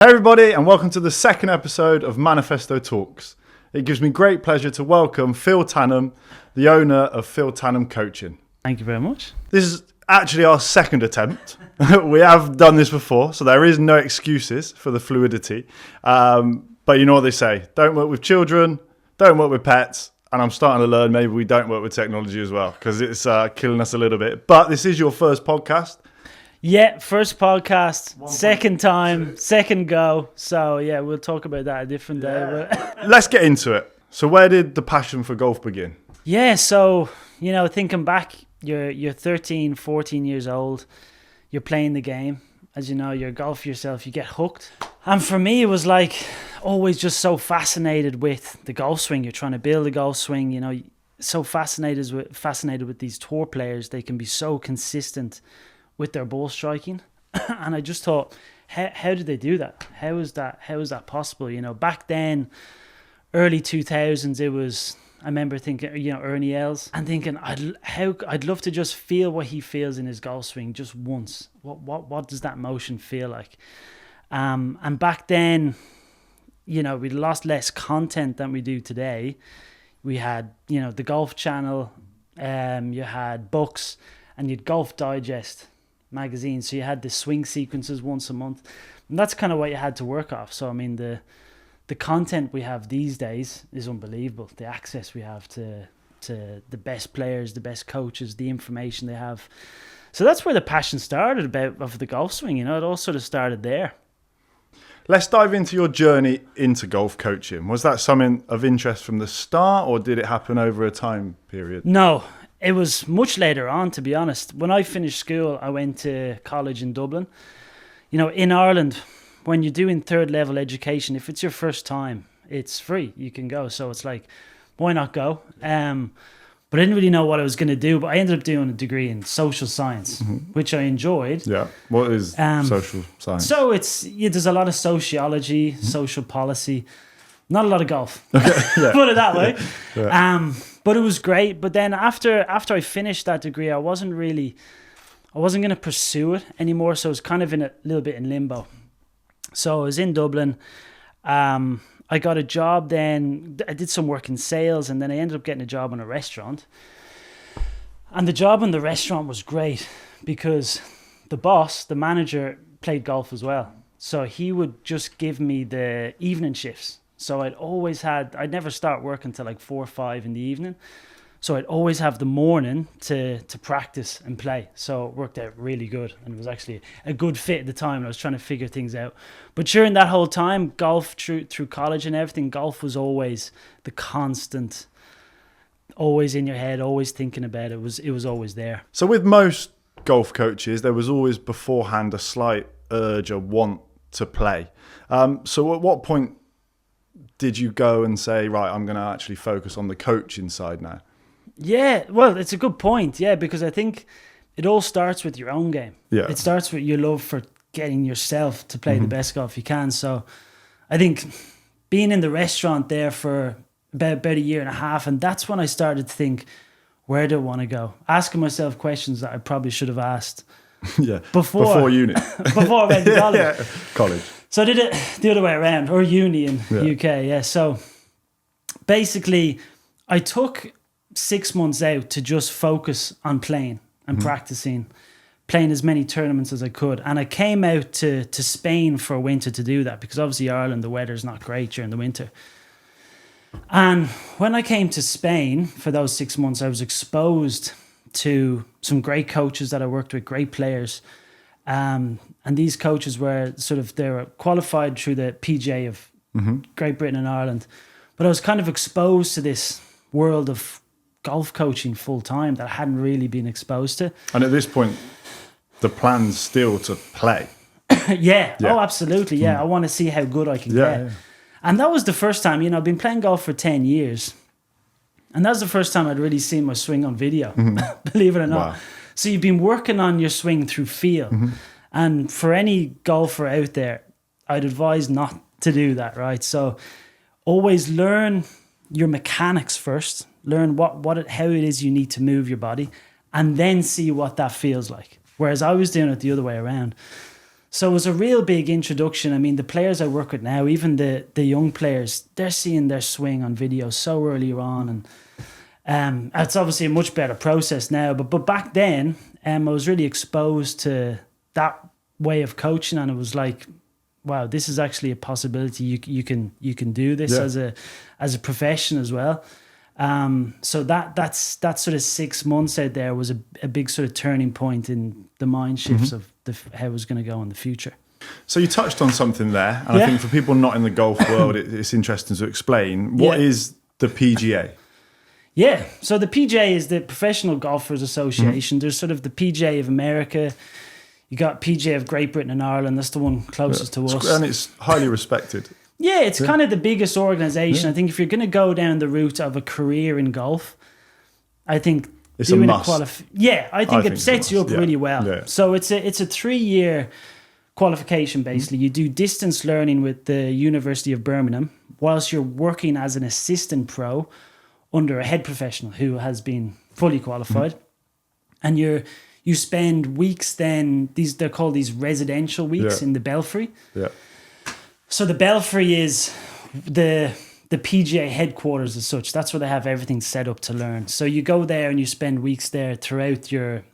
Hey everybody, and welcome to the second episode of Manifesto Talks. It gives me great pleasure to welcome Phil Tanham, the owner of Phil Tanham Coaching. Thank you very much. This is actually our second attempt. We have done this before, so there is no excuses for the fluidity. But you know what they say, don't work with children, don't work with pets, and I'm starting to learn maybe we don't work with technology as well, because it's killing us a little bit. But this is your first podcast. Yeah, first podcast, second time, second go. So yeah, we'll talk about that a different day. But Let's get into it. So where did the passion for golf begin? yeah, so, thinking back, you're 13, 14 years old. You're playing the game. As you know, you're a golfer yourself. You get hooked. And for me, it was like always just so fascinated with the golf swing. You're trying to build a golf swing, so fascinated with these tour players. They can be so consistent with their ball striking. And I just thought, how did they do that? How is that possible? Back then, early 2000s, it was, I remember thinking, Ernie Els, and thinking, I'd love to just feel what he feels in his golf swing just once. What does that motion feel like? And back then, we lost less content than we do today. We had, the Golf Channel, you had books, and you'd Golf Digest magazine. So you had the swing sequences once a month. And that's kind of what you had to work off. So, I mean, the content we have these days is unbelievable. The access we have to the best players, the best coaches, the information they have. So that's where the passion started of the golf swing. It all sort of started there. Let's dive into your journey into golf coaching. Was that something of interest from the start, or did it happen over a time period? No, it was much later on, to be honest. When I finished school, I went to college in Dublin. In Ireland, when you're doing third level education, if it's your first time, it's free. You can go. So it's like, why not go? But I didn't really know what I was going to do. But I ended up doing a degree in social science, which I enjoyed. Yeah. What is social science? So there's a lot of sociology, social policy, not a lot of golf. Yeah. Put it that way. Yeah. But it was great. But then after I finished that degree, I wasn't going to pursue it anymore. So I was kind of in a little bit in limbo. So I was in Dublin. I got a job then. I did some work in sales, and then I ended up getting a job in a restaurant. And the job in the restaurant was great because the boss, the manager, played golf as well. So he would just give me the evening shifts. So I'd never start work until like 4 or 5 in the evening. So I'd always have the morning to practice and play. So it worked out really good, and it was actually a good fit at the time. I was trying to figure things out. But during that whole time, golf through college and everything, golf was always the constant, always in your head, always thinking about it. It was always there. So with most golf coaches, there was always beforehand a slight urge or want to play. So at what point did you go and say, right, I'm going to actually focus on the coaching side now? Yeah, well, it's a good point. Yeah, because I think it all starts with your own game. Yeah. It starts with your love for getting yourself to play the best golf you can. So I think being in the restaurant there for about a year and a half, and that's when I started to think, where do I want to go? Asking myself questions that I probably should have asked before uni. before I went to college. Yeah. College. So I did it the other way around, or uni in UK. Yeah. So basically, I took 6 months out to just focus on playing and practicing, playing as many tournaments as I could. And I came out to Spain for winter to do that, because obviously Ireland, the weather's not great during the winter. And when I came to Spain for those 6 months, I was exposed to some great coaches that I worked with, great players. And these coaches were they were qualified through the PGA of Great Britain and Ireland. But I was kind of exposed to this world of golf coaching full time that I hadn't really been exposed to. And at this point, the plan's still to play. Yeah. Oh, absolutely. Yeah. I want to see how good I can get. Yeah. And that was the first time, I've been playing golf for 10 years. And that was the first time I'd really seen my swing on video, believe it or not. Wow. So you've been working on your swing through feel. And for any golfer out there, I'd advise not to do that, right? So always learn your mechanics first. Learn how it is you need to move your body, and then see what that feels like. Whereas I was doing it the other way around. So it was a real big introduction. I mean, the players I work with now, even the young players, they're seeing their swing on video so early on, and it's obviously a much better process now. But back then, I was really exposed to that way of coaching, and it was like, wow, this is actually a possibility. You can do this as a profession as well. So that sort of 6 months out there was a big sort of turning point in the mind shifts of how it was going to go in the future. So you touched on something there, and I think for people not in the golf world, it's interesting to explain. What is the PGA? Yeah, so the PGA is the Professional Golfers Association. There's sort of the PGA of America. You got PGA of Great Britain and Ireland. That's the one closest to us. And it's highly respected. Yeah, it's kind of the biggest organization. I think if you're going to go down the route of a career in golf, I think it's doing a must. I think it sets you up really well. Yeah. So it's a 3-year qualification, basically. You do distance learning with the University of Birmingham whilst you're working as an assistant pro under a head professional who has been fully qualified. And you spend weeks then, they're called these residential weeks in the Belfry. Yeah. So the Belfry is the PGA headquarters as such. That's where they have everything set up to learn. So you go there and you spend weeks there throughout your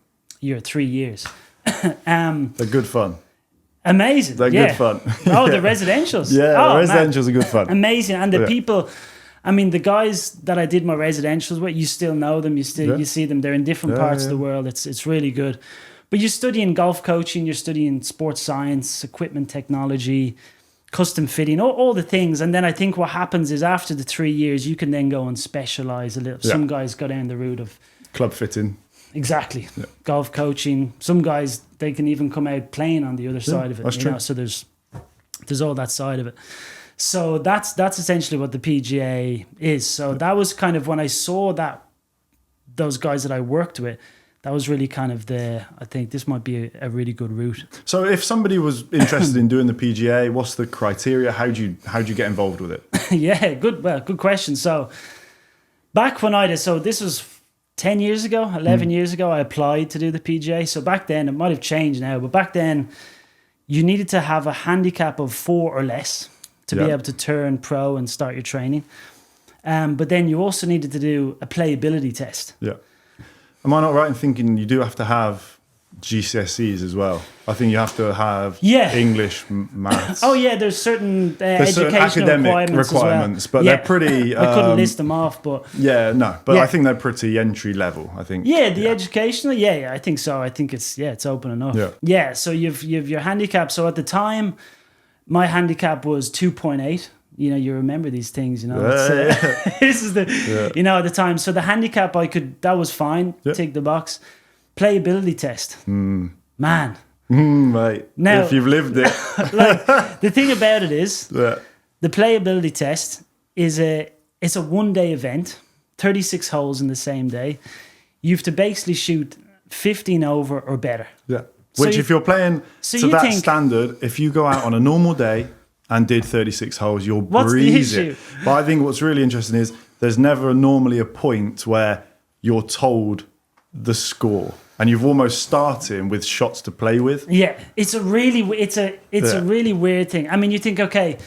3 years. They're good fun. Amazing. They're good fun. The residentials. Yeah, the residentials are good fun. Amazing. And the people, I mean, the guys that I did my residentials with, you still know them. You see them. They're in different parts of the world. It's really good. But you're studying golf coaching. You're studying sports science, equipment technology, custom fitting, all the things. And then I think what happens is after the 3 years, you can then go and specialize a little. Yeah. Some guys go down the route of club fitting. Exactly. Yeah. Golf coaching. Some guys, they can even come out playing on the other side of it. That's true. So there's all that side of it. So that's essentially what the PGA is. So that was kind of when I saw those guys that I worked with, that was really kind of I think this might be a really good route. So if somebody was interested in doing the PGA, what's the criteria? How'd you get involved with it? Yeah, good question. So back when so this was 10 years ago, 11 years ago, I applied to do the PGA. So back then, it might have changed now, but back then you needed to have a handicap of 4 or less to be able to turn pro and start your training. But then you also needed to do a playability test. Yeah. Am I not right in thinking you do have to have GCSEs as well? I think you have to have English, maths. Oh yeah, there's certain educational academic requirements as well. But they're pretty. I couldn't list them off, but I think they're pretty entry level. I think. Yeah, the educational. Yeah, I think so. I think it's open enough. Yeah. So you've your handicap. So at the time, my handicap was 2.8. You know, you remember these things. You know, this is you know, at the time. So the handicap that was fine. Tick the box. Playability test. Man. Mate. Now, if you've lived it. Like, the thing about it is, the playability test is it's a 1-day event, 36 holes in the same day. You have to basically shoot 15 over or better. Yeah. Which if you're playing to that standard, if you go out on a normal day and did 36 holes, you'll breeze it. But I think what's really interesting is there's never normally a point where you're told the score. And you've almost starting with shots to play with. Yeah, it's a really weird thing. I mean, you think, okay,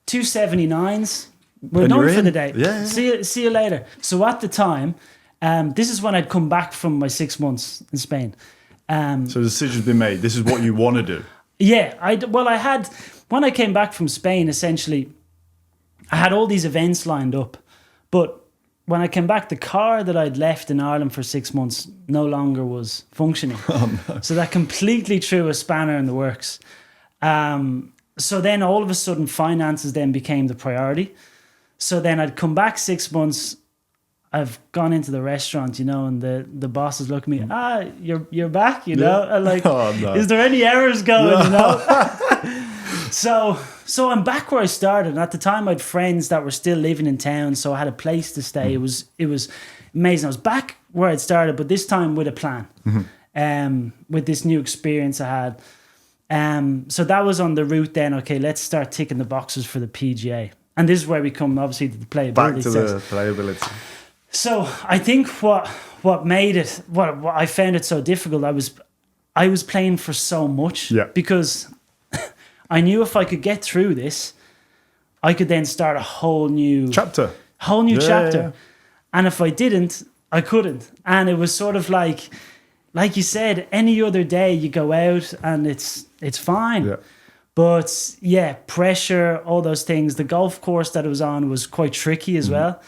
279s, we're done for the day. Yeah. See you later. So at the time, this is when I'd come back from my 6 months in Spain. So the decision's been made. This is what you want to do. Yeah, when I came back from Spain, essentially, I had all these events lined up, but when I came back, the car that I'd left in Ireland for 6 months no longer was functioning. Oh, no. So that completely threw a spanner in the works. So then all of a sudden, finances then became the priority. So then I'd come back 6 months. I've gone into the restaurant, you know, and the bosses look at me. You're back, you know. And like, is there any errors going? You know. So I'm back where I started. And at the time, I had friends that were still living in town, so I had a place to stay. It was amazing. I was back where I'd started, but this time with a plan. With this new experience I had. So that was on the route then. Okay, let's start ticking the boxes for the PGA. And this is where we come, obviously, to the playability. Back to the playability. So I think what made it, what I found it so difficult, I was playing for so much because I knew if I could get through this, I could then start a whole new chapter. chapter. And if I didn't, I couldn't. And it was sort of like you said, any other day you go out and it's fine. Yeah. But yeah, pressure, all those things. The golf course that I was on was quite tricky as well.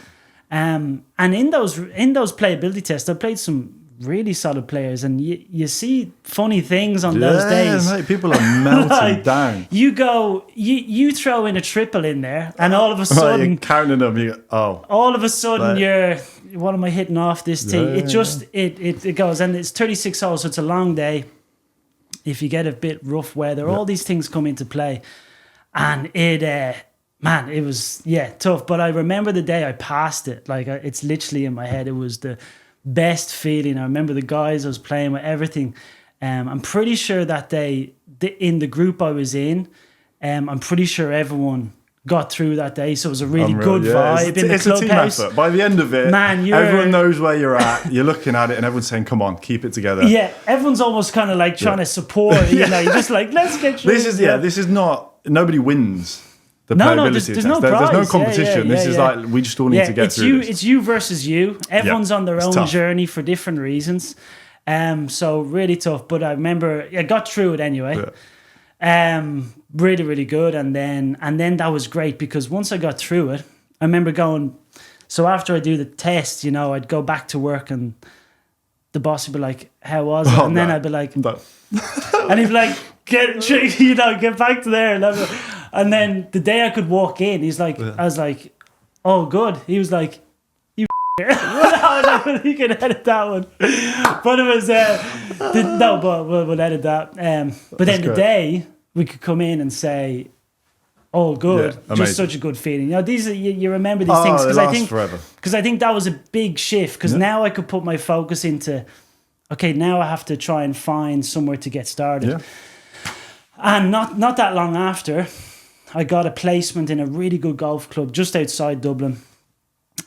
And in those playability tests, I played some really solid players, and you see funny things on those days. Mate, people are melting down. You throw in a triple in there, and all of a sudden, you're counting them. You go, all of a sudden, you're, what am I hitting off this tee? It just it goes, and it's 36 holes, so it's a long day. If you get a bit rough weather, all these things come into play, and it was tough. But I remember the day I passed it, like it's literally in my head. It was the best feeling. I remember the guys I was playing with, everything. I'm pretty sure that day, in the group I was in, I'm pretty sure everyone got through that day, so it was a really good vibe in the clubhouse. It's a team effort. By the end of it, everyone knows where you're at. You're looking at it, and everyone's saying, "Come on, keep it together." Yeah, everyone's almost kind of like trying to support. You know, you're just like, "Let's get through." This is not. Nobody wins. There's no competition. This is like, we just all need to get through this. It's you versus you. Everyone's on their own journey for different reasons. So really tough. But I remember I got through it anyway. Really, really good. And then that was great, because once I got through it, I remember going, so after I do the test, you know, I'd go back to work and the boss would be like, "How was it?" And then I'd be like, and he'd be like, get back to there. And then the day I could walk in, he's like, I was like, "Oh, good." He was like, "You no, you can edit that one." But it was, but we'll edit that. But then the day we could come in and say, "Oh, good." Just such a good feeling. You know, these are, you remember these things, because I think that was a big shift, because now I could put my focus into, okay, now I have to try and find somewhere to get started. Yeah. And not that long after, I got a placement in a really good golf club just outside Dublin,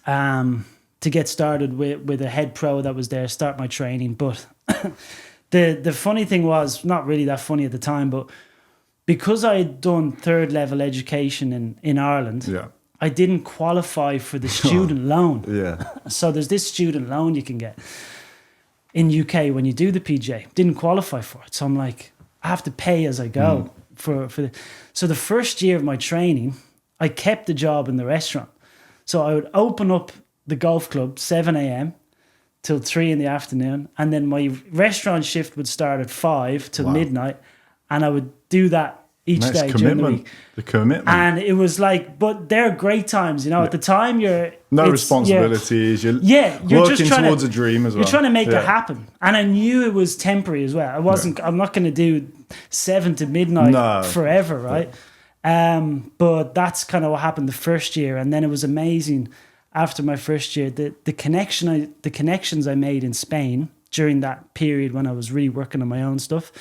to get started with a head pro that was there, start my training. But the funny thing was, not really that funny at the time, but because I had done third level education in Ireland, I didn't qualify for the student loan. So there's this student loan you can get in UK when you do the PGA. Didn't qualify for it. So I'm like, I have to pay as I go so the first year of my training, I kept the job in the restaurant. So I would open up the golf club 7 a.m. till 3 in the afternoon, and then my restaurant shift would start at 5 till midnight, and I would do that each day during the week. The commitment. And it was like, but they're great times, you know. At the time, no responsibilities. You're working just towards a dream as well. You're trying to make it happen, and I knew it was temporary as well. I wasn't. I'm not going to do 7 to midnight forever, right? But that's kind of what happened the first year, and then it was amazing. After my first year, the connections I made in Spain during that period when I was really working on my own stuff,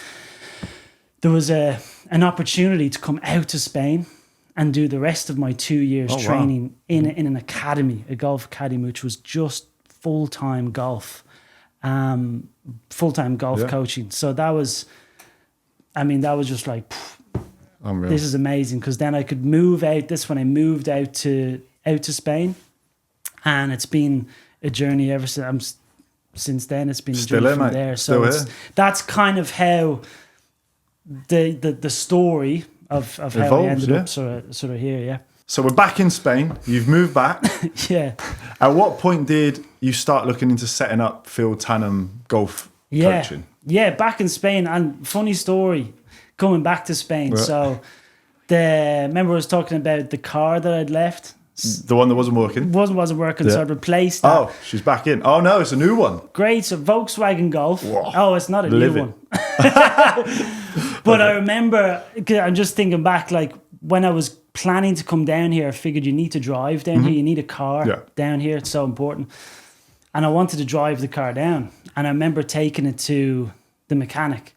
there was an opportunity to come out to Spain and do the rest of my 2 years training in an academy, a golf academy, which was just full-time golf coaching. So that was just like, unreal. This is amazing, because then I could move out. This when I moved out to Spain, and it's been a journey ever since then. It's been a journey from there. So that's kind of how the story of how I ended up sort of here. Yeah. So we're back in Spain. You've moved back. Yeah. At what point did you start looking into setting up Phil Tanham golf coaching? Yeah, back in Spain. And funny story, coming back to Spain. Right. So remember I was talking about the car that I'd left? The one that wasn't working? Wasn't working, so I'd replaced that. Oh, she's back in. Oh, no, it's a new one. Great, so Volkswagen Golf. Whoa. Oh, it's not a new one. But I remember, I'm just thinking back, like when I was planning to come down here, I figured you need to drive down here. You need a car down here. It's so important. And I wanted to drive the car down. And I remember taking it to the mechanic.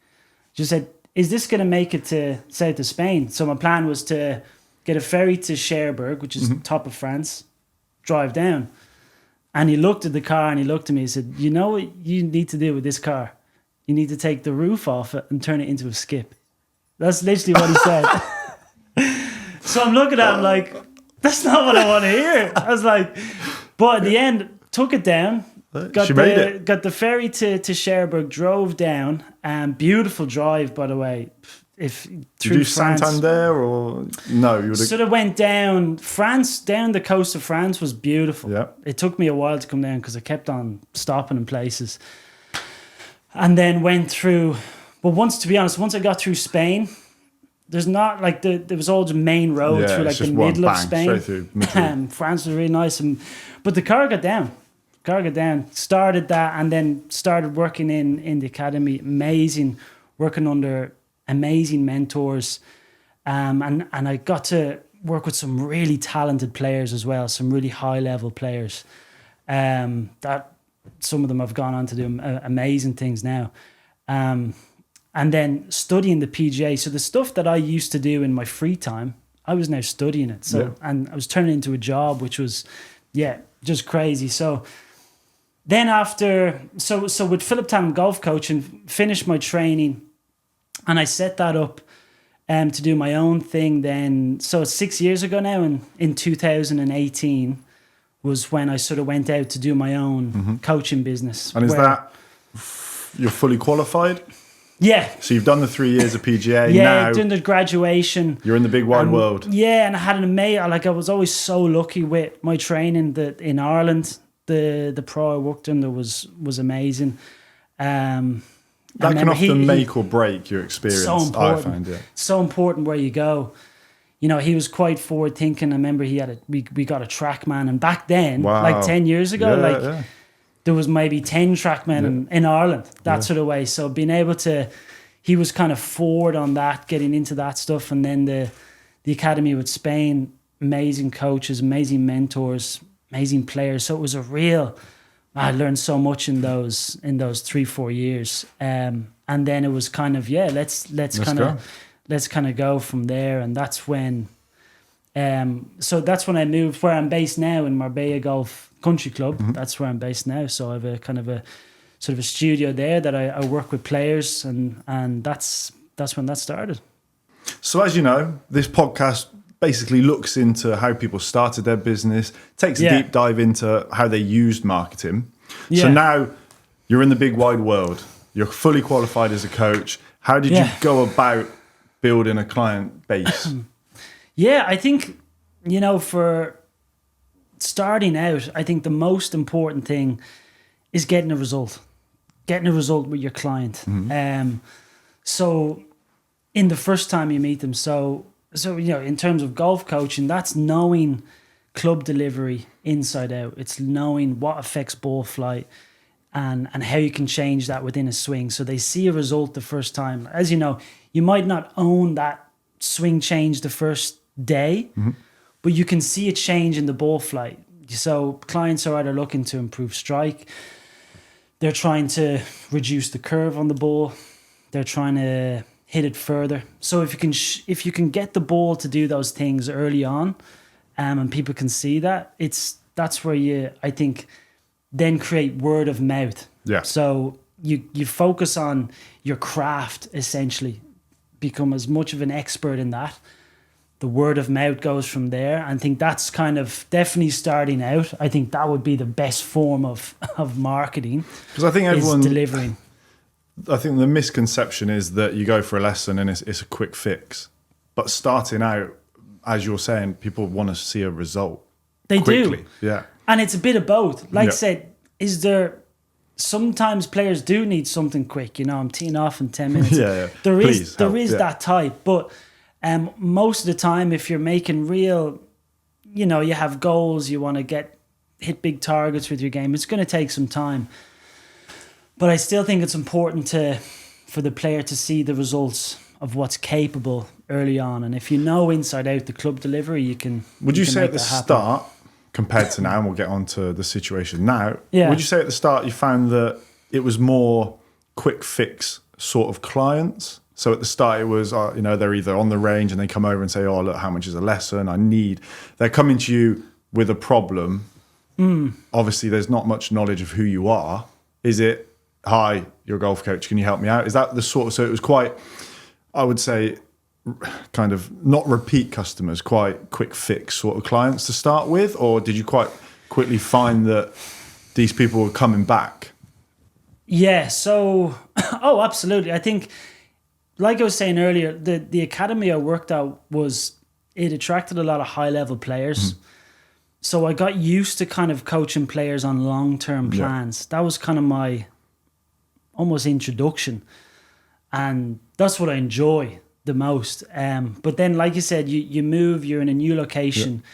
Just said, is this going to make it to south of Spain? So my plan was to get a ferry to Cherbourg, which is top of France, drive down. And he looked at the car and he looked at me and said, "You know what you need to do with this car? You need to take the roof off it and turn it into a skip." That's literally what he said. So I'm looking at him like, that's not what I want to hear. I was like, but at the end, took it down. Got the ferry to Cherbourg, drove down. Beautiful drive, by the way. Did you do Santander or no? You sort of went down France, down the coast of France was beautiful. Yeah. It took me a while to come down because I kept on stopping in places. And then went through, but once I got through Spain, there's not like there was all the main road through like the middle of Spain. France was really nice, but the car got down. Started that and then started working in the academy. Amazing, working under amazing mentors, and I got to work with some really talented players as well, some really high level players. That some of them have gone on to do amazing things now. And then studying the PGA. So the stuff that I used to do in my free time, I was now studying it. And I was turning it into a job, which was, just crazy. So then so with Phil Tanham golf coaching, finished my training, and I set that up to do my own thing then. So 6 years ago now, in 2018 was when I sort of went out to do my own coaching business. And is that you're fully qualified? Yeah. So you've done the 3 years of PGA. Yeah, now doing the graduation. You're in the big wide world. Yeah, and I had an amazing. Like I was always so lucky with my training that in Ireland, the pro I worked under was amazing. That can often make or break your experience. So important. I find, so important where you go. You know, he was quite forward thinking. I remember we got a trackman, and back then, like 10 years ago, there was maybe 10 trackmen in Ireland, that sort of way. So being able to, he was kind of forward on that, getting into that stuff, and then the academy with Spain, amazing coaches, amazing mentors, amazing players. So it was I learned so much in those 3-4 years, and then it was kind of let's kind of go from there, and that's when so that's when I moved where I'm based now in Marbella Golf Country Club. That's where I'm based now. So I have a kind of a sort of a studio there that I work with players, and that's when that started. So as you know, this podcast basically looks into how people started their business, takes a deep dive into how they used marketing. Yeah. So now you're in the big wide world. You're fully qualified as a coach. How did you go about building a client base? I think, for starting out, I think the most important thing is getting a result with your client. So in the first time you meet them, so in terms of golf coaching, that's knowing club delivery inside out. It's knowing what affects ball flight and how you can change that within a swing. So they see a result the first time. As you know, you might not own that swing change the first day, but you can see a change in the ball flight. So clients are either looking to improve strike, they're trying to reduce the curve on the ball, they're trying to hit it further. So if you can get the ball to do those things early on, and people can see that, that's where you, I think, then create word of mouth. Yeah. So you focus on your craft, essentially, become as much of an expert in that. The word of mouth goes from there. I think that's kind of definitely starting out. I think that would be the best form of marketing. Because I think everyone delivering. I think the misconception is that you go for a lesson and it's a quick fix. But starting out, as you're saying, people want to see a result. They quickly. do. Yeah. And it's a bit of both. Like I said, sometimes players do need something quick. I'm teeing off in 10 minutes. There is that type. But most of the time, if you're making real, you have goals, you want to hit big targets with your game, it's going to take some time. But I still think it's important for the player to see the results of what's capable early on. And if you know inside out the club delivery, you can. Would you say at the start, compared to now, and we'll get on to the situation now, would you say at the start you found that it was more quick fix sort of clients? So at the start it was, they're either on the range and they come over and say, oh, look, how much is a lesson? They're coming to you with a problem. Obviously, there's not much knowledge of who you are. Is it, hi, you're a golf coach, can you help me out? Is that the sort of, so it was quite, I would say, kind of not repeat customers, quite quick fix sort of clients to start with? Or did you quite quickly find that these people were coming back? Yeah, so, oh, absolutely. I think, like I was saying earlier, the academy I worked at it attracted a lot of high-level players. So I got used to kind of coaching players on long-term plans. That was kind of my almost introduction. And that's what I enjoy the most. But then, like you said, you move, you're in a new location.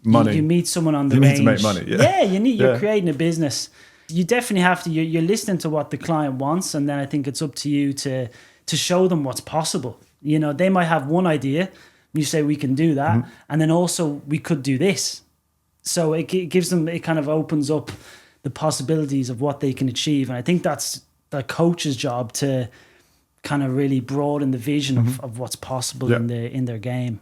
Money. You meet someone on the You range. need to make money. Yeah, you're creating a business. You definitely have to, you're listening to what the client wants. And then I think it's up to you to show them what's possible. You know, they might have one idea. You say, we can do that. And then also, we could do this. So it gives them, it kind of opens up the possibilities of what they can achieve. And I think that's the coach's job to kind of really broaden the vision of what's possible in their game.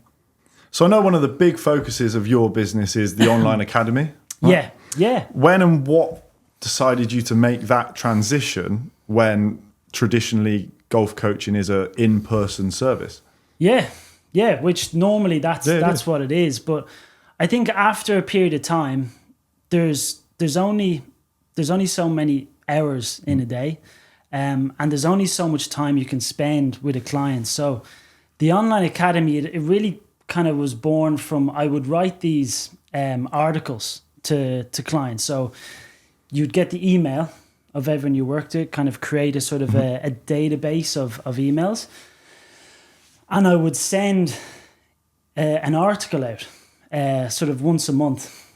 So I know one of the big focuses of your business is the online academy. Right? Yeah. When and what decided you to make that transition when traditionally golf coaching is a in-person service? Yeah, which normally that's what it is. But I think after a period of time, there's only so many hours in a day. And there's only so much time you can spend with a client. So the online academy, it really kind of was born from, I would write these articles to clients. So you'd get the email of everyone you worked with, kind of create a sort of a database of emails. And I would send an article out sort of once a month.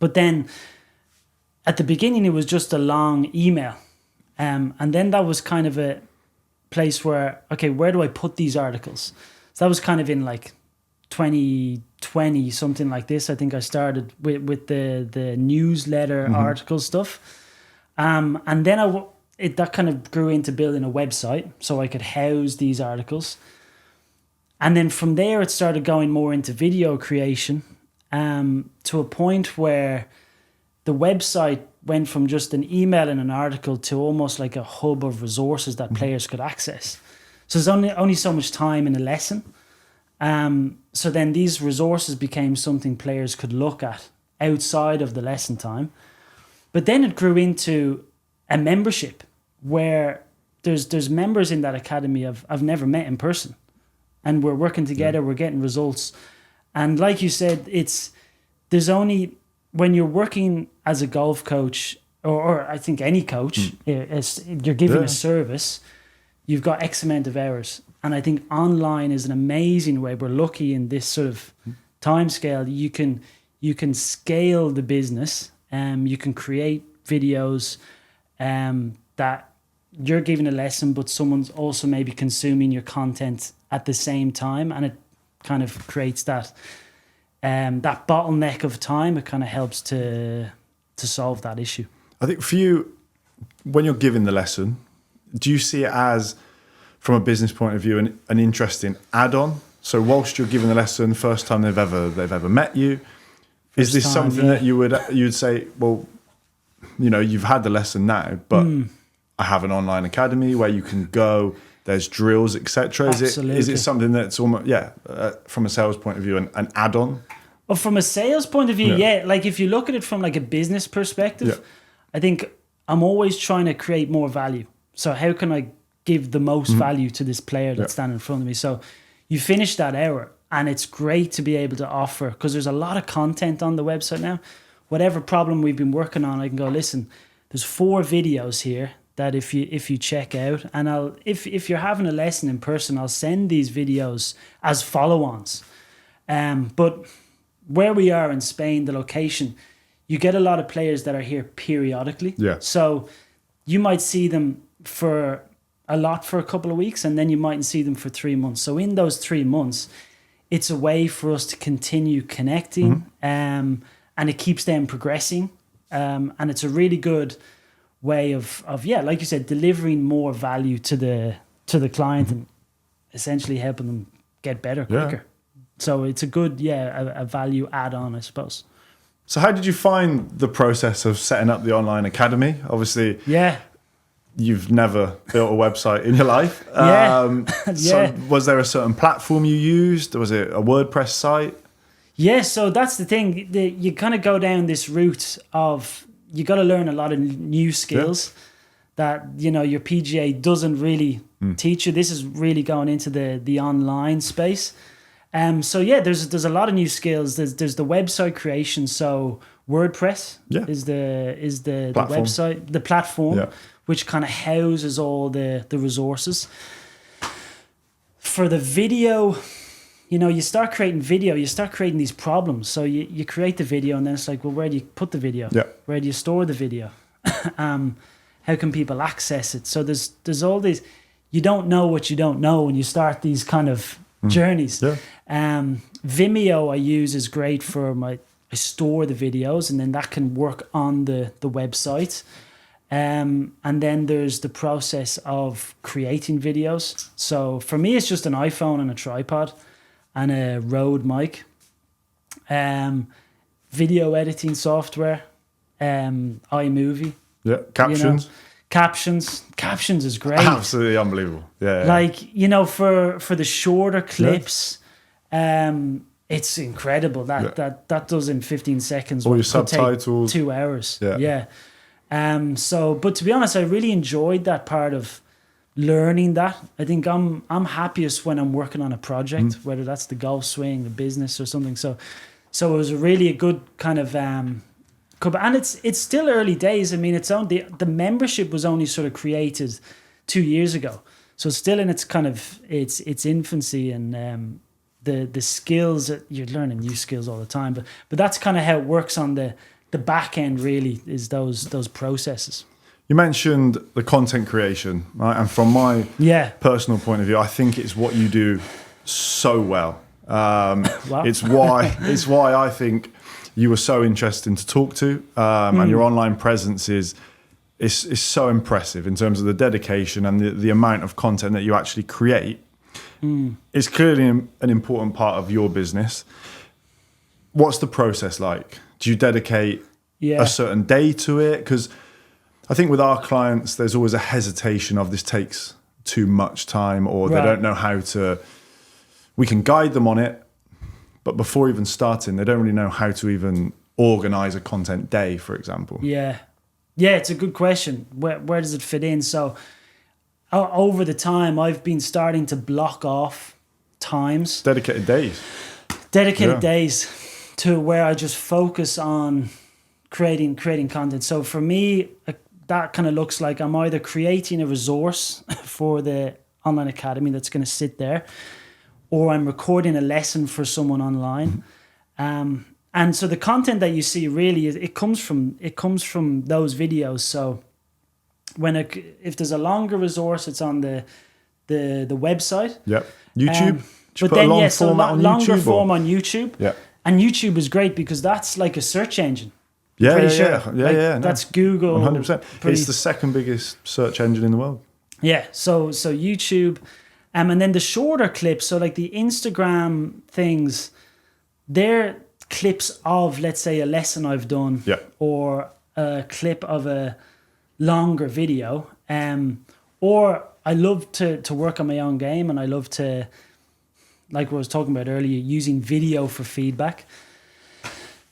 But then at the beginning, it was just a long email. And then that was kind of a place where, okay, where do I put these articles? So that was kind of in like 2020, something like this. I think I started with the newsletter article stuff. And then that kind of grew into building a website so I could house these articles. And then from there, it started going more into video creation to a point where the website went from just an email and an article to almost like a hub of resources that players could access. So there's only so much time in a lesson. So then these resources became something players could look at outside of the lesson time. But then it grew into a membership where there's members in that academy I've never met in person. And we're working together, we're getting results. And like you said, there's only, when you're working as a golf coach, or I think any coach, you're giving a service, you've got X amount of hours. And I think online is an amazing way. We're lucky in this sort of time scale. You can scale the business. You can create videos that you're giving a lesson, but someone's also maybe consuming your content at the same time. And it kind of creates that bottleneck of time. It kind of helps to solve that issue. I think for you, when you're giving the lesson, do you see it as, from a business point of view, an interesting add-on? So whilst you're giving the lesson, first time they've ever met you, is this something that you'd say, well, you know, you've had the lesson now, but I have an online academy where you can go, there's drills, etc. Is it something that's almost, from a sales point of view, an add-on? Well, from a sales point of view, like if you look at it from like a business perspective, I think I'm always trying to create more value. So how can I give the most value to this player that's standing in front of me? So you finish that hour and it's great to be able to offer, because there's a lot of content on the website now. Whatever problem we've been working on, I can go, listen, there's 4 videos here that if you check out, and if you're having a lesson in person, I'll send these videos as follow-ons. But where we are in Spain, the location, you get a lot of players that are here periodically. Yeah. So you might see them for a couple of weeks, and then you mightn't see them for 3 months. So in those 3 months, it's a way for us to continue connecting, and it keeps them progressing. And it's a really good way of like you said, delivering more value to the client and essentially helping them get better quicker. So it's a good, a value add-on, I suppose. So how did you find the process of setting up the online academy? Obviously, you've never built a website in your life. Yeah. So was there a certain platform you used? Was it a WordPress site? Yeah, so that's the thing. You kind of go down this route of you got to learn a lot of new skills that, you know, your PGA doesn't really teach you. This is really going into the online space. So yeah, there's a lot of new skills. There's the website creation. So WordPress is the website, the platform, which kind of houses all the resources. For the video, you know, you start creating video, you start creating these problems. So you create the video, and then it's like, well, where do you put the video? Yeah. Where do you store the video? How can people access it? So there's all these, you don't know what you don't know when you start these kind of journeys. Yeah. Vimeo I use is great for I store the videos, and then that can work on the website. And then there's the process of creating videos. So for me, it's just an iPhone and a tripod and a Rode mic. Video editing software, iMovie. Yeah, captions. You know, captions is great. Absolutely unbelievable. Yeah. Like, you know, for the shorter clips, it's incredible that does in 15 seconds. All your subtitles. 2 hours. Yeah. So, but to be honest, I really enjoyed that part of learning that. I think I'm happiest when I'm working on a project, whether that's the golf swing, the business, or something. So it was really a good kind of and it's still early days. I mean, it's only the membership was only sort of created 2 years ago, so it's still in its kind of its infancy, and the skills that you're learning new skills all the time. But that's kind of how it works on the back end. Really, is those processes. You mentioned the content creation, right? And from my personal point of view, I think it's what you do so well. It's why I think you were so interesting to talk to, and your online presence is so impressive in terms of the dedication and the amount of content that you actually create. It's clearly an important part of your business. What's the process like? Do you dedicate a certain day to it? Because I think with our clients, there's always a hesitation of this takes too much time, or they don't know how to. We can guide them on it, but before even starting, they don't really know how to even organize a content day, for example. Yeah, it's a good question. Where does it fit in? So over the time, I've been starting to block off times. Dedicated days to where I just focus on creating content. So for me, that kind of looks like I'm either creating a resource for the online academy that's going to sit there, or I'm recording a lesson for someone online. And so the content that you see really it comes from those videos. So if there's a longer resource, it's on the website. Yep. YouTube. But then longer form on YouTube. Yeah. And YouTube is great because that's like a search engine. Yeah. That's Google. 100%. It's the second biggest search engine in the world. Yeah. So YouTube, and then the shorter clips. So like the Instagram things, they're clips of, let's say, a lesson I've done, or a clip of a longer video. Or I love to work on my own game, and I love to, like what I was talking about earlier, using video for feedback.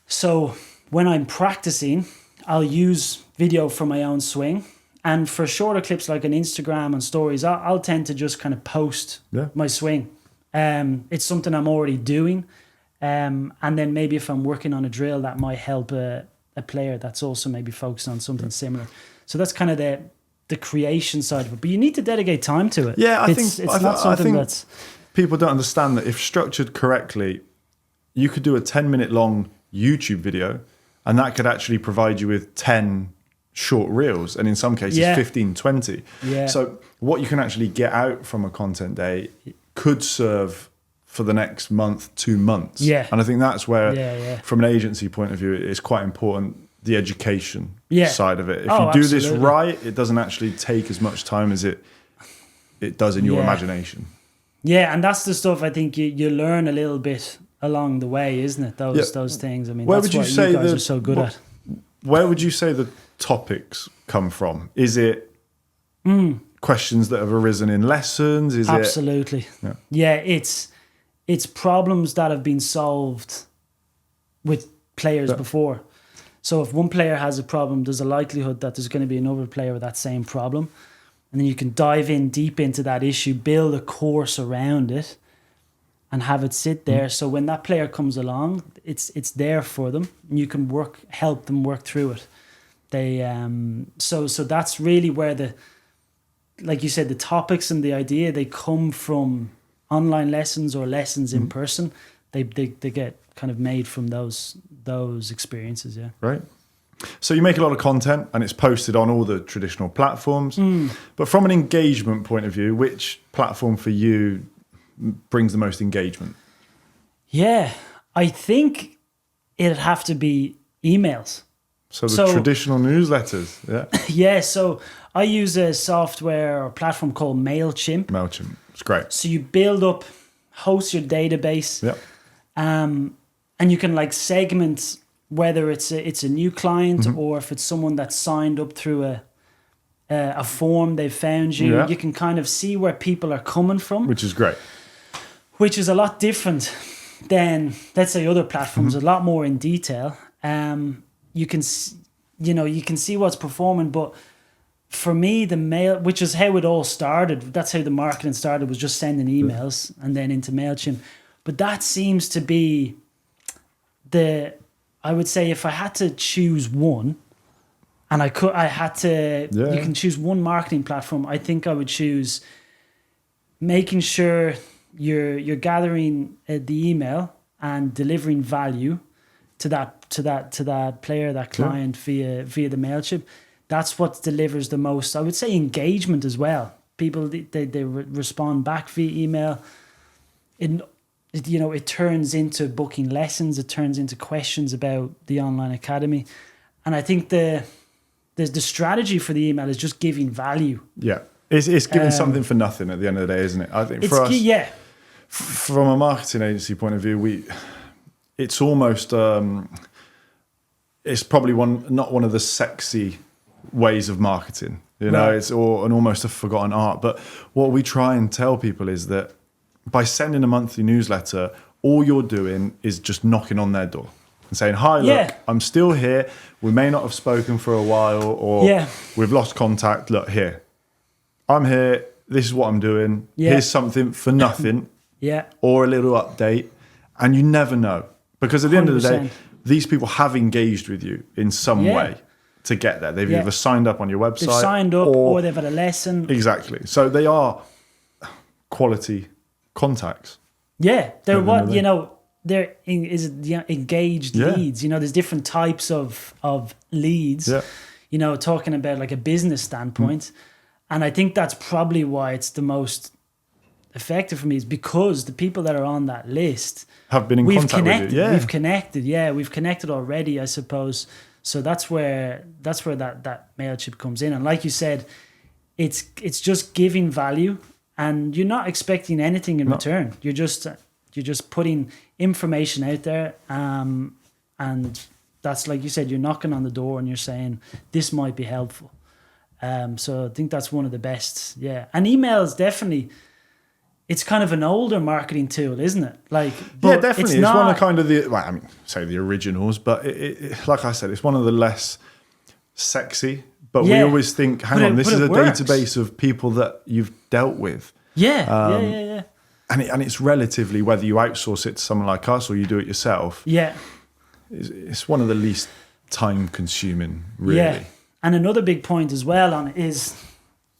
So when I'm practicing, I'll use video for my own swing. And for shorter clips like on Instagram and stories, I'll tend to just kind of post my swing. It's something I'm already doing. And then maybe if I'm working on a drill, that might help a player that's also maybe focused on something similar. So that's kind of the creation side of it. But you need to dedicate time to it. Yeah, I think that's... People don't understand that if structured correctly, you could do a 10-minute long YouTube video, and that could actually provide you with 10 short reels, and in some cases 15, 20. Yeah. So what you can actually get out from a content day could serve for the next month, 2 months. Yeah. And I think that's where, from an agency point of view, it's quite important, the education side of it. If you do this right, it doesn't actually take as much time as it does in your imagination. Yeah, and that's the stuff I think you learn a little bit along the way, isn't it? Those things. I mean, where that's would you what say you guys are so good at. Where would you say the topics come from? Is it questions that have arisen in lessons? Is Absolutely. Yeah, it's problems that have been solved with players before. So if one player has a problem, there's a likelihood that there's going to be another player with that same problem. And then you can dive in deep into that issue, build a course around it, and have it sit there. So when that player comes along, it's there for them, and you can help them work through it. So that's really where like you said, the topics and the idea, they come from online lessons or lessons in person. They get kind of made from those experiences. Yeah. Right. So you make a lot of content and it's posted on all the traditional platforms. But from an engagement point of view, which platform for you brings the most engagement? Yeah, I think it'd have to be emails. So the traditional newsletters, yeah. Yeah, so I use a software or platform called MailChimp. It's great. So you host your database, and you can like segment whether it's a new client or if it's someone that's signed up through a form they've found you. Yeah. You can kind of see where people are coming from, which is great. Which is a lot different than, let's say, other platforms. A lot more in detail. You can see what's performing, but for me, the mail, which is how it all started, that's how the marketing started, was just sending emails and then into MailChimp. But that seems to be I would say, if I had to choose one, and you can choose one marketing platform, I think I would choose making sure you're gathering the email and delivering value to that player, that client via the MailChimp. That's what delivers the most, I would say, engagement as well. People, they respond back via email. It turns into booking lessons. It turns into questions about the online academy. And I think the strategy for the email is just giving value. Yeah. It's giving something for nothing at the end of the day, isn't it? I think for us, from a marketing agency point of view, it's almost, it's probably not one of the sexy ways of marketing. It's almost a forgotten art. But what we try and tell people is that by sending a monthly newsletter, all you're doing is just knocking on their door and saying, hi, look, I'm still here. We may not have spoken for a while, or we've lost contact. Look, here. I'm here. This is what I'm doing. Here's something for nothing. Or a little update. And you never know. Because at the end of the day, these people have engaged with you in some way to get there. They've either signed up on your website. They've signed up or they've had a lesson. Exactly. So they are quality contacts. Yeah, they're they're engaged leads. There's different types of leads. Talking about like a business standpoint, and I think that's probably why it's the most effective for me, is because the people that are on that list have been in contact with you. We've connected. We've connected already, I suppose. So that's where that MailChimp comes in, and like you said, it's just giving value. And you're not expecting anything in return. You're just putting information out there, and that's, like you said, you're knocking on the door and you're saying this might be helpful. So I think that's one of the best. Yeah, and email is definitely, it's kind of an older marketing tool, isn't it? Definitely. It's one of kind of the originals, but it, like I said, it's one of the less sexy. But we always think, hang on, this is a database of people that you've dealt with. Yeah. And it's relatively, whether you outsource it to someone like us or you do it yourself. Yeah. It's one of the least time consuming, really. Yeah. And another big point as well on it is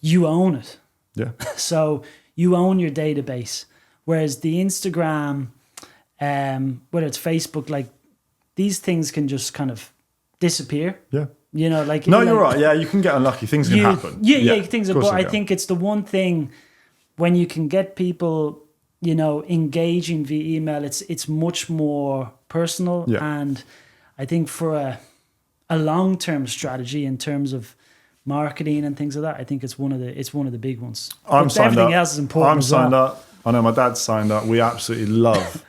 you own it. Yeah. So you own your database. Whereas the Instagram, whether it's Facebook, like these things can just kind of disappear. Yeah. You're right. Yeah, you can get unlucky. Things can happen. Yeah, things. But I think it's the one thing when you can get people, engaging via email. It's much more personal, and I think for a long-term strategy in terms of marketing and things like that, I think it's one of the big ones. Everything else is important. I'm signed up. I know my dad's signed up. We absolutely love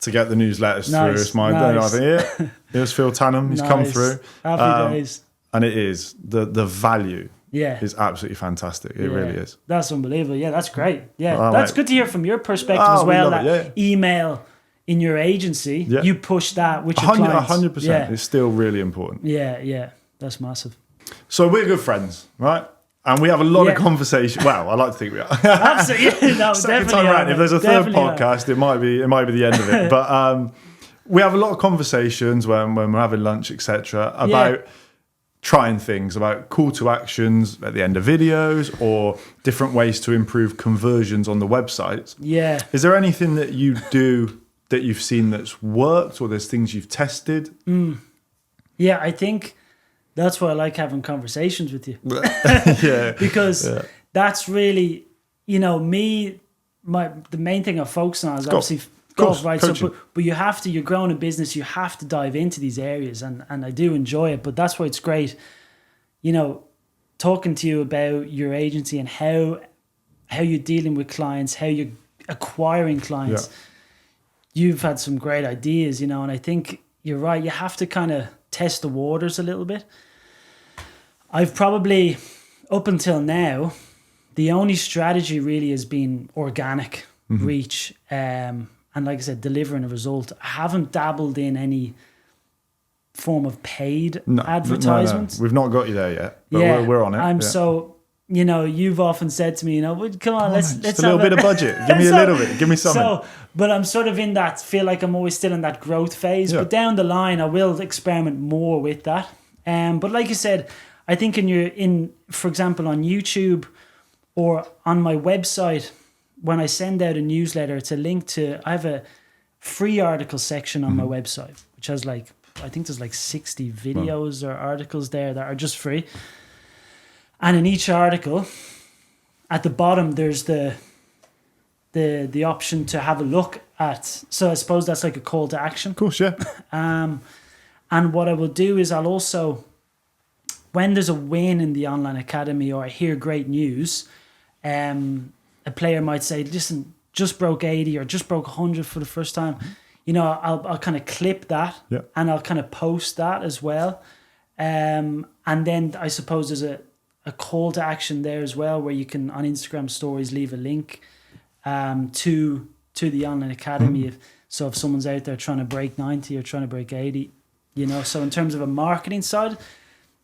to get the newsletters through. It's my here's Phil Tanham. He's come through. Happy days. And it is the value Yeah. is absolutely fantastic. It really is. That's unbelievable. Yeah, that's great. Yeah, Oh, that's mate. good to hear from your perspective Oh, as we well. love That it, email in your agency, Yeah. you push that with your clients. 100%. Yeah. It's still really important. Yeah, that's massive. So we're good friends, right? And we have a lot of Yeah. conversation. Well, I like to think we are. Absolutely. No, Second definitely time are, around. If mate. there's a third Definitely are. podcast, it might be the end of it. But we have a lot of conversations when we're having lunch, etc., about trying things, about call to actions at the end of videos or different ways to improve conversions on the websites. Yeah. Is there anything that you do that you've seen that's worked, or there's things you've tested? Yeah, I think that's why I like having conversations with you. Yeah. Because that's really, the main thing I'm focusing on is obviously golf, right? coaching. So, but you have to, you're growing a business, you have to dive into these areas, and I do enjoy it. But that's why it's great, talking to you about your agency and how you're dealing with clients, how you're acquiring clients. Yeah. You've had some great ideas, and I think you're right. You have to kind of test the waters a little bit. I've probably, up until now, the only strategy really has been organic reach, and like I said, delivering a result. I haven't dabbled in any form of paid advertisement. No. We've not got you there yet, but we're on it. So, you've often said to me, well, come on, let's just a have little bit of budget. Give me a little bit. Give me something. So, but I'm sort of in that, feel like I'm always still in that growth phase. Yeah. But down the line, I will experiment more with that. But like you said, I think for example, on YouTube or on my website, when I send out a newsletter, it's a link to, I have a free article section on my website, which has I think there's 60 videos or articles there that are just free. And in each article, at the bottom, there's the option to have a look at. So I suppose that's like a call to action. Of course, yeah. And what I will do is I'll also, when there's a win in the online academy or I hear great news, a player might say, listen, just broke 80 or just broke 100 for the first time. I'll kind of clip that and I'll kind of post that as well. And then I suppose there's a call to action there as well, where you can, on Instagram stories, leave a link to the online academy. So if someone's out there trying to break 90 or trying to break 80, so in terms of a marketing side,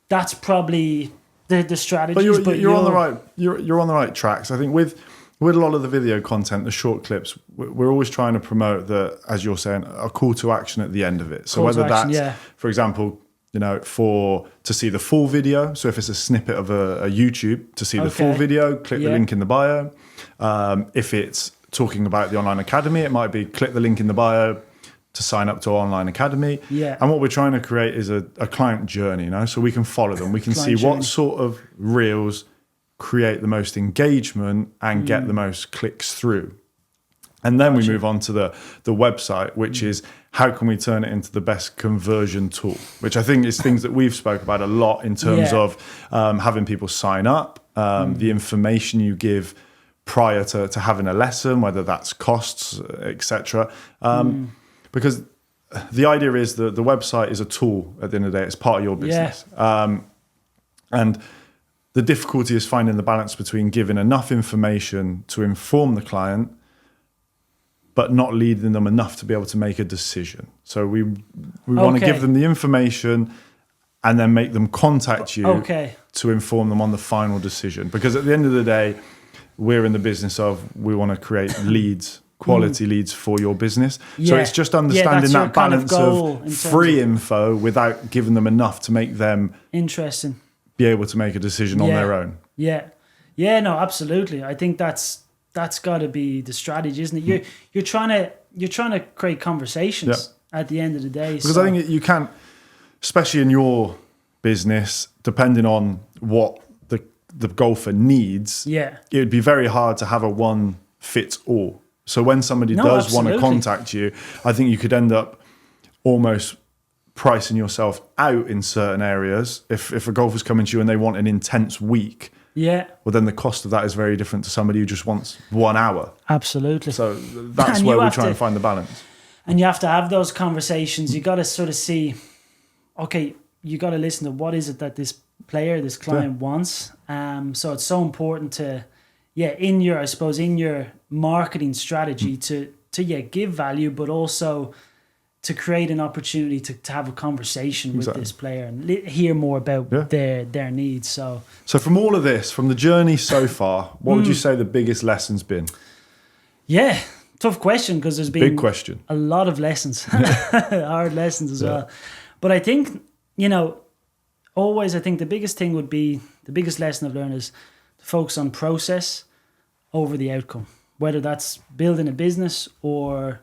that's probably the strategies. But you're on the right. You're on the right tracks. I think with a lot of the video content, the short clips, we're always trying to promote as you're saying, a call to action at the end of it. So whether that's, for example, to see the full video. So if it's a snippet of a YouTube, to see the full video, click the link in the bio. If it's talking about the online academy, it might be click the link in the bio to sign up to our online academy. Yeah. And what we're trying to create is a client journey, so we can follow them. We can see what sort of reels create the most engagement and get the most clicks through. And then we move on to the website, which is how can we turn it into the best conversion tool, which I think is things that we've spoke about a lot in terms of having people sign up, the information you give prior to having a lesson, whether that's costs, etc. Because the idea is that the website is a tool at the end of the day. It's part of your business. And the difficulty is finding the balance between giving enough information to inform the client, but not leading them enough to be able to make a decision. So we want to give them the information and then make them contact you to inform them on the final decision. Because at the end of the day, we're in the business of, we want to create leads, quality leads for your business. So it's just understanding that balance of free info without giving them enough to make them be able to make a decision on their own. No, absolutely. I think that's got to be the strategy, isn't it? You're trying to create conversations at the end of the day. Because I think you can't, especially in your business, depending on what the golfer needs, it would be very hard to have a one fits all. So when somebody does want to contact you, I think you could end up almost pricing yourself out in certain areas. If a golfer's coming to you and they want an intense week, well, then the cost of that is very different to somebody who just wants 1 hour. Absolutely. So that's where we try and find the balance. And you have to have those conversations. You got to sort of see, okay, you got to listen to what is it that this player this client wants. So it's so important to, in your marketing strategy to give value, but also to create an opportunity to have a conversation with this player and hear more about their needs. So from all of this, from the journey so far, what would you say the biggest lesson's been? Yeah, tough question, because there's been big question. A lot of lessons, hard lessons as well. But I think, always I think the biggest thing would be, the biggest lesson I've learned is to focus on process over the outcome, whether that's building a business or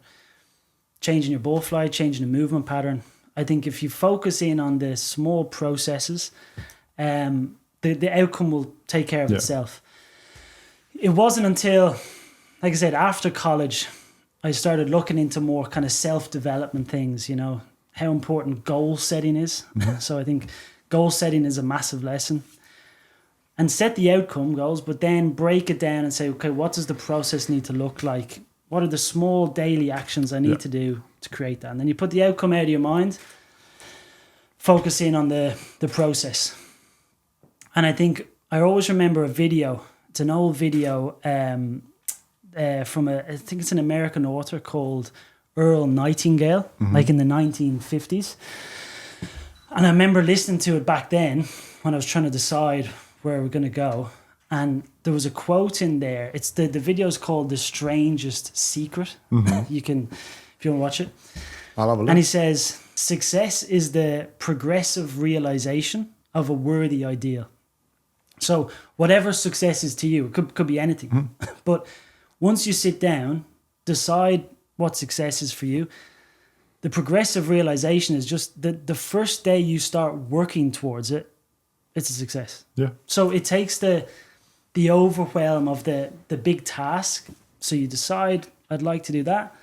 changing your ball flight, changing the movement pattern. I think if you focus in on the small processes, the outcome will take care of itself. It wasn't until, like I said, after college, I started looking into more kind of self-development things, how important goal setting is. So I think goal setting is a massive lesson. And set the outcome goals, but then break it down and say, okay, what does the process need to look like? What are the small daily actions I need to do to create that? And then you put the outcome out of your mind, focus in on the process. And I think I always remember a video. It's an old video from I think it's an American author called Earl Nightingale, like in the 1950s. And I remember listening to it back then when I was trying to decide where we're going to go. And there was a quote in there. It's the video's called The Strangest Secret. You can, if you want to watch it. I'll have a look. And he says, success is the progressive realization of a worthy ideal. So whatever success is to you, it could be anything. But once you sit down, decide what success is for you. The progressive realization is just the first day you start working towards it, it's a success. Yeah. So it takes the overwhelm of the big task. So you decide, I'd like to do that.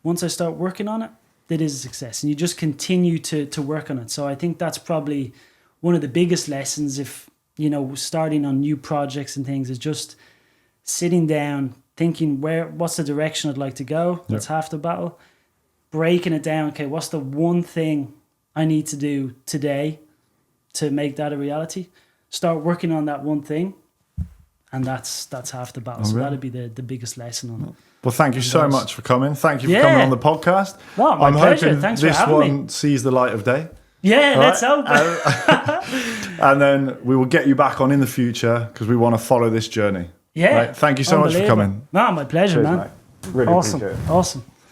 Once I start working on it, that is a success. And you just continue to work on it. So I think that's probably one of the biggest lessons if, starting on new projects and things, is just sitting down, thinking what's the direction I'd like to go. That's half the battle. Breaking it down. Okay, what's the one thing I need to do today to make that a reality? Start working on that one thing. And that's half the battle. So that'd be the biggest lesson on it. Well, thank you so much for coming. Thank you for coming on the podcast. No, my pleasure. Hoping Thanks for this having one me. sees the light of day. Yeah, let's hope. And then we will get you back on in the future because we want to follow this journey. Yeah. Right? Thank you so much for coming. No, my pleasure, Cheers, man. mate. Really Awesome. appreciate it. Awesome.